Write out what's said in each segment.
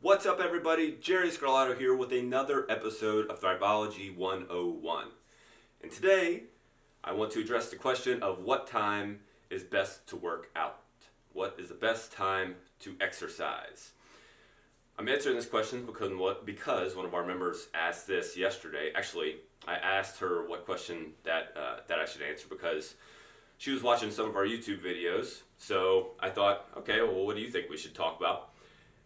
What's up, everybody? Jerry Scarlato here with another episode of Thriveology 101. And today, I want to address the question of what time is best to work out. What is the best time to exercise? I'm answering this question because one of our members asked this yesterday. Actually, I asked her what question that I should answer because she was watching some of our YouTube videos. So I thought, okay, well, what do you think we should talk about?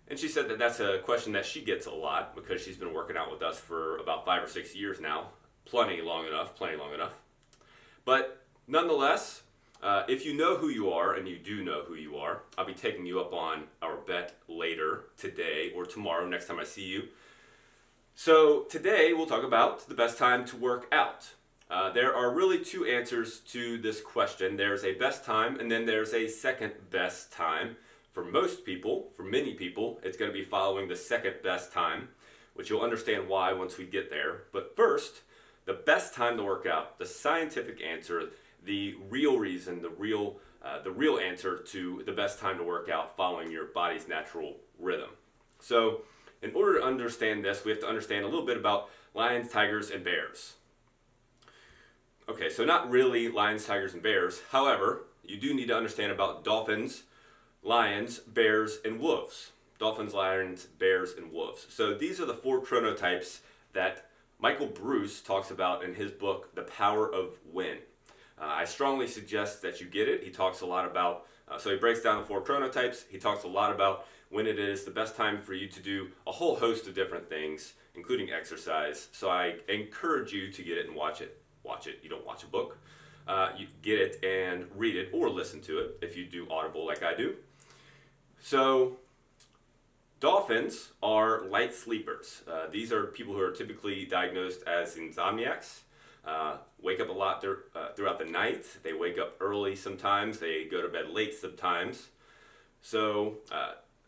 And she said that that's a question that she gets a lot because she's been working out with us for about 5 or 6 years now. Plenty long enough. But nonetheless, if you know who you are, and you do know who you are, I'll be taking you up on our bet later today or tomorrow, next time I see you. So today we'll talk about the best time to work out. There are really two answers to this question. There's a best time and then there's a second best time. For most people, for many people, it's going to be following the second best time, which you'll understand why once we get there. But first, the best time to work out, the scientific answer, the real reason, the real answer to the best time to work out following your body's natural rhythm. So in order to understand this, we have to understand a little bit about lions, tigers, and bears. Okay, so not really lions, tigers, and bears. However, you do need to understand about dolphins, lions, bears, and wolves. Dolphins, lions, bears, and wolves. So these are the four chronotypes that Michael Bruce talks about in his book, The Power of When. I strongly suggest that you get it. He talks a lot about, so he breaks down the four chronotypes. He talks a lot about when it is the best time for you to do a whole host of different things, including exercise. So I encourage you to get it and watch it. Watch it. You don't watch a book. You get it and read it or listen to it if you do Audible like I do. So, dolphins are light sleepers. These are people who are typically diagnosed as insomniacs. Wake up a lot throughout the night. They wake up early sometimes. They go to bed late sometimes. So,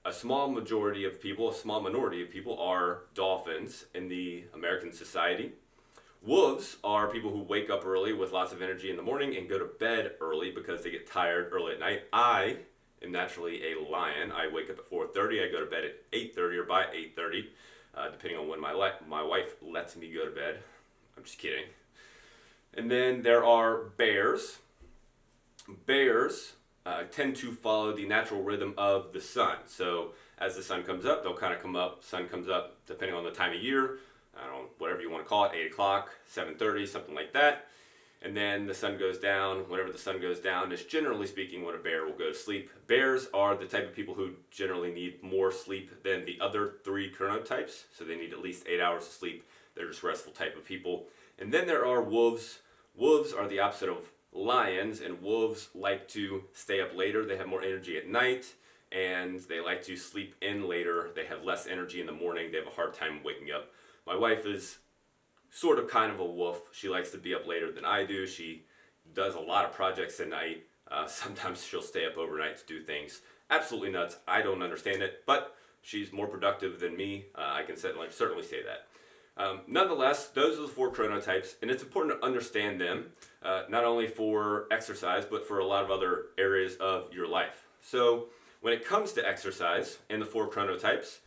a small minority of people are dolphins in the American society. Wolves are people who wake up early with lots of energy in the morning and go to bed early because they get tired early at night. I am naturally a lion. I wake up at 4:30. I go to bed at 8:30 or by 8:30, depending on when my wife lets me go to bed. I'm just kidding. And then there are bears. Bears tend to follow the natural rhythm of the sun. So as the sun comes up, they'll kind of come up. Sun comes up depending on the time of year. I don't know, whatever you want to call it, 8 o'clock, 7:30, something like that. And then the sun goes down. Whenever the sun goes down is generally speaking when a bear will go to sleep. Bears are the type of people who generally need more sleep than the other three chronotypes. So they need at least 8 hours of sleep. They're just restful type of people. And then there are wolves. Wolves are the opposite of lions, and wolves like to stay up later. They have more energy at night, and they like to sleep in later. They have less energy in the morning. They have a hard time waking up. My wife is sort of kind of a wolf. She likes to be up later than I do. She does a lot of projects at night. Sometimes she'll stay up overnight to do things. Absolutely nuts. I don't understand it, but she's more productive than me. I can certainly say that. Nonetheless, those are the four chronotypes, and it's important to understand them, not only for exercise, but for a lot of other areas of your life. So when it comes to exercise and the four chronotypes,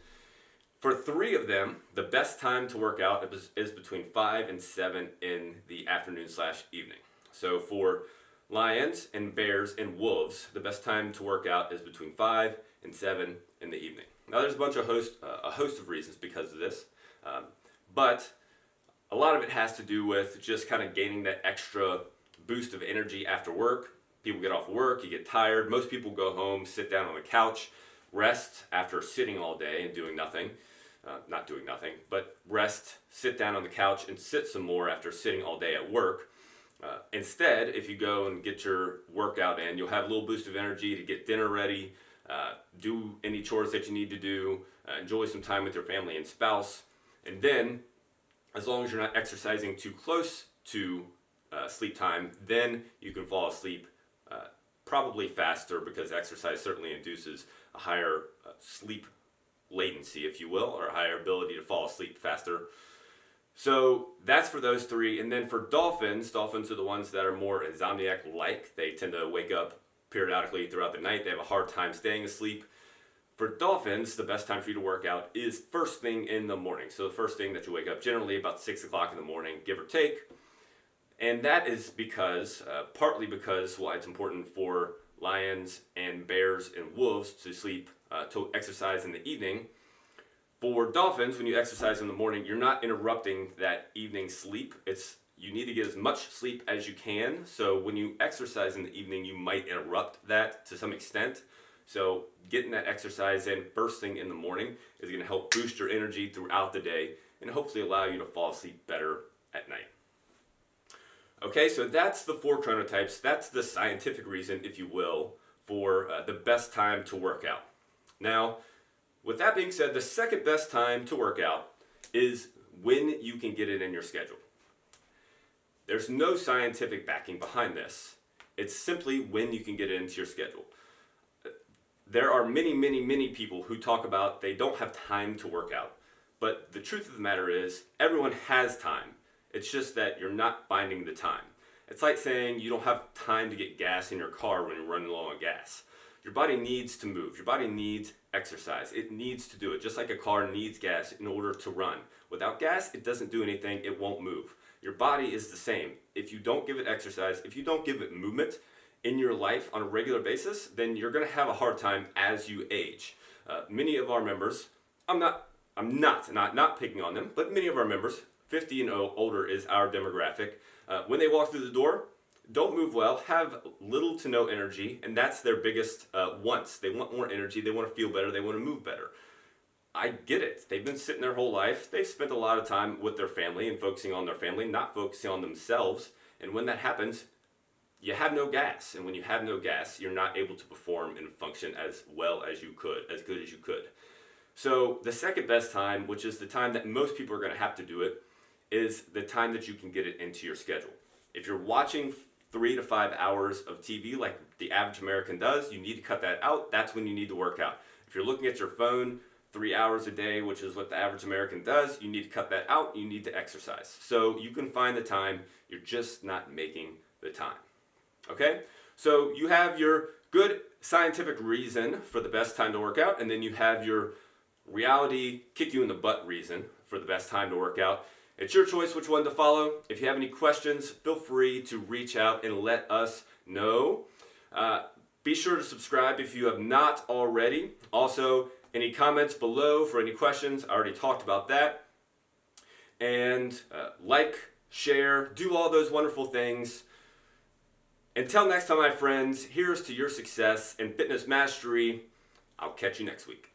for three of them, the best time to work out is between 5 and 7 in the afternoon/evening. So for lions and bears and wolves, the best time to work out is between 5 and 7 in the evening. Now there's a host of reasons because of this, but a lot of it has to do with just kind of gaining that extra boost of energy after work. People get off work, you get tired. Most people go home, sit down on the couch, rest after sitting all day and doing nothing. Not doing nothing, but rest, sit down on the couch and sit some more after sitting all day at work. Instead, if you go and get your workout in, you'll have a little boost of energy to get dinner ready, do any chores that you need to do, enjoy some time with your family and spouse. And then, as long as you're not exercising too close to sleep time, then you can fall asleep probably faster because exercise certainly induces a higher sleep latency, if you will, or a higher ability to fall asleep faster. So that's for those three. And then for dolphins are the ones that are more insomniac-like. They tend to wake up periodically throughout the night. They have a hard time staying asleep. For dolphins, the best time for you to work out is first thing in the morning. So the first thing that you wake up, generally about 6 o'clock in the morning, give or take. And that is because, partly because why it's important for lions and bears and wolves to sleep, to exercise in the evening. For dolphins, when you exercise in the morning, you're not interrupting that evening sleep. You need to get as much sleep as you can. So when you exercise in the evening, you might interrupt that to some extent. So getting that exercise in first thing in the morning is going to help boost your energy throughout the day and hopefully allow you to fall asleep better at night. Okay, so that's the 4 chronotypes. That's the scientific reason, if you will, for the best time to work out. Now, with that being said, the second best time to work out is when you can get it in your schedule. There's no scientific backing behind this. It's simply when you can get it into your schedule. There are many people who talk about they don't have time to work out. But the truth of the matter is, everyone has time. It's just that you're not finding the time. It's like saying you don't have time to get gas in your car when you're running low on gas. Your body needs to move. Your body needs exercise. It needs to do it, just like a car needs gas in order to run. Without gas, it doesn't do anything. It won't move. Your body is the same. If you don't give it exercise, if you don't give it movement in your life on a regular basis, then you're going to have a hard time as you age. Many of our members, I'm not picking on them, but many of our members, 50 and older is our demographic. When they walk through the door, don't move well, have little to no energy, and that's their biggest wants. They want more energy, they want to feel better, they want to move better. I get it. They've been sitting their whole life. They've spent a lot of time with their family and focusing on their family, not focusing on themselves. And when that happens, you have no gas. And when you have no gas, you're not able to perform and function as well as you could, as good as you could. So the second best time, which is the time that most people are going to have to do it, is the time that you can get it into your schedule. If you're watching 3 to 5 hours of TV like the average American does, you need to cut that out. That's when you need to work out. If you're looking at your phone 3 hours a day, which is what the average American does, you need to cut that out. You need to exercise. So you can find the time, you're just not making the time. Okay? So you have your good scientific reason for the best time to work out, and then you have your reality kick you in the butt reason for the best time to work out. It's your choice which one to follow. If you have any questions, feel free to reach out and let us know. Be sure to subscribe if you have not already. Also, any comments below for any questions, I already talked about that. And like, share, do all those wonderful things. Until next time, my friends, here's to your success and fitness mastery. I'll catch you next week.